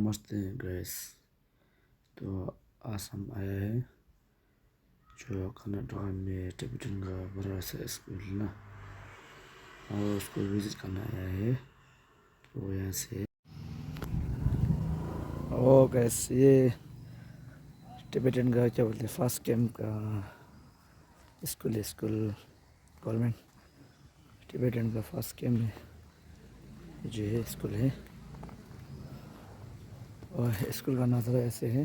नमस्ते गाइस। तो आज हम आए हैं जो कर्नाटक में टिबेटन का बड़ा सा स्कूल ना, और उसको विजिट करना आया है। तो यहाँ से ओ गाइस, ये टिबेटन का क्या बोलते हैं, फर्स्ट कैंप का स्कूल गवर्नमेंट टिबेटन का फर्स्ट कैंप है जो है स्कूल है। और स्कूल का नज़ारा ऐसे है।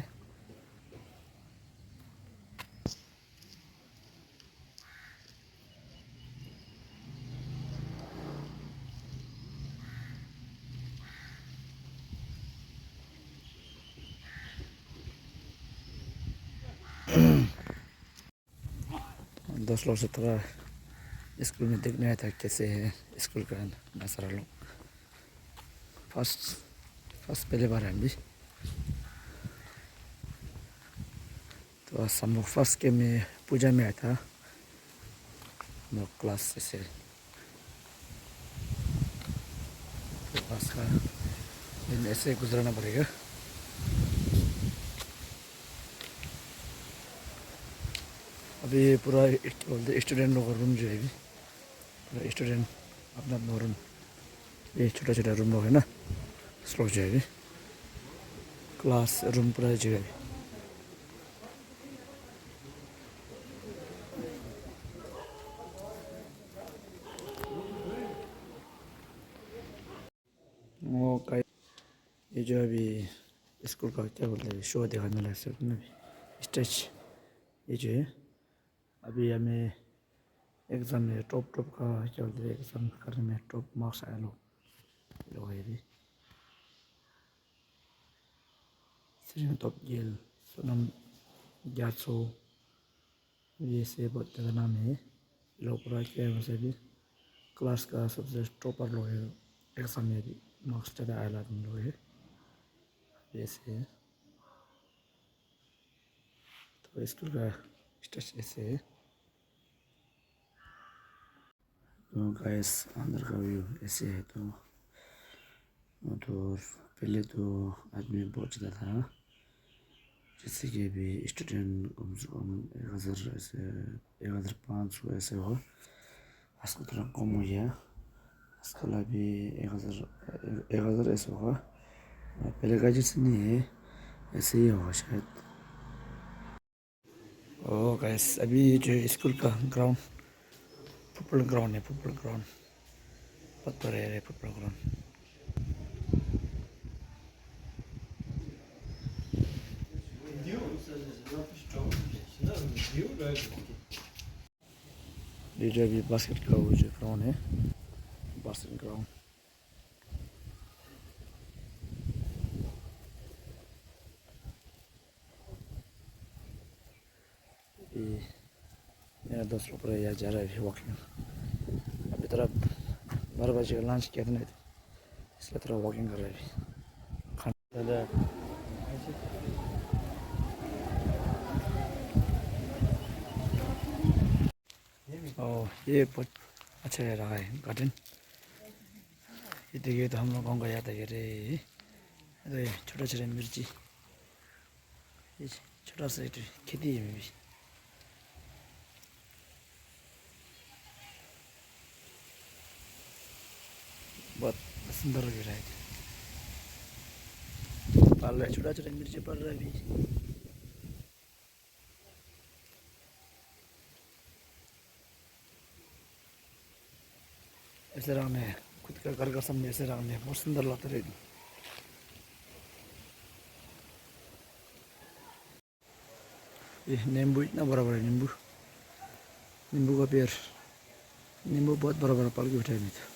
10 लोग से थोड़ा स्कूल में देखने आया था कैसे है स्कूल का नज़ारा लोग। फर्स्ट पहले बार है अभी। तो आज हम लोग फर्स्ट के में पूजा में आया था हम लोग क्लास से। तो आज का दिन ऐसे गुजराना पड़ेगा। अभी पूरा बोलते स्टूडेंट लोग का रूम जो है अभी पूरा स्टूडेंट अपना अपना रूम, ये छोटा छोटा रूम लोग है ना, स्लोक जो है अभी क्लास रूम पूरा जगह है। वो का ये जो अभी स्कूल का क्या बोलते हैं शो दिखाने लगा सकते ना, अभी स्टेज ये जो है। अभी हमें एग्ज़ाम में टॉप का क्या बोलते हैं, एग्ज़ाम करने में टॉप मार्क्स आया लोग है अभी। श्री टॉप गेल सोनम ग्यासो, ये से बहुत ज़्यादा नाम है लोग पूरा क्या है। वैसे भी क्लास का सबसे टॉपर लोग है एग्ज़ाम में भी मार्क्स ज़्यादा आया लोग है ऐसे है। तो स्कूल का स्टेज ऐसे है। तो गाइस अंदर का व्यू ऐसे है। तो पहले तो आदमी बहुत ज़्यादा था, जैसे कि अभी स्टूडेंट कम से कम 1000 ऐसे 1500 ऐसे हो। आजकल थोड़ा कम हो गया, आजकल अभी 1000 ऐसे होगा। पहले का जैसे नहीं है, ऐसे ही होगा शायद। ओ गाइस, अभी जो स्कूल का ग्राउंड फुटबॉल ग्राउंड है, फुटबॉल ग्राउंड बहुत बड़ा है फुटबॉल ग्राउंड। ये जो अभी बास्केट का वो जो ग्राउंड है, बास्केट ग्राउंड। ये मेरा दोस्त लोग पूरा यहाँ जा रहा है वॉकिंग। अभी थोड़ा 12 बजे का लंच किया था नहीं, इसलिए थोड़ा वॉकिंग कर रहा है खाना। और ये बहुत अच्छा रहा है गार्डन। ये देखिए, तो हम लोग गाँव का याद है रे। अरे छोटा छोटा मिर्ची, ये छोटा सा खेती है में भी बहुत सुंदर लग रहा है। पाल रहा है, छोटा छोटा मिर्ची पड़ रहा है अभी। ऐसे रंगने है खुद का घर का सामने, ऐसे रंगने बहुत सुंदर लगता है। ये नींबू इतना बड़ा बड़ा नींबू, नींबू का पेड़, नींबू बहुत बड़ा बड़ा पल के उठाए नहीं था।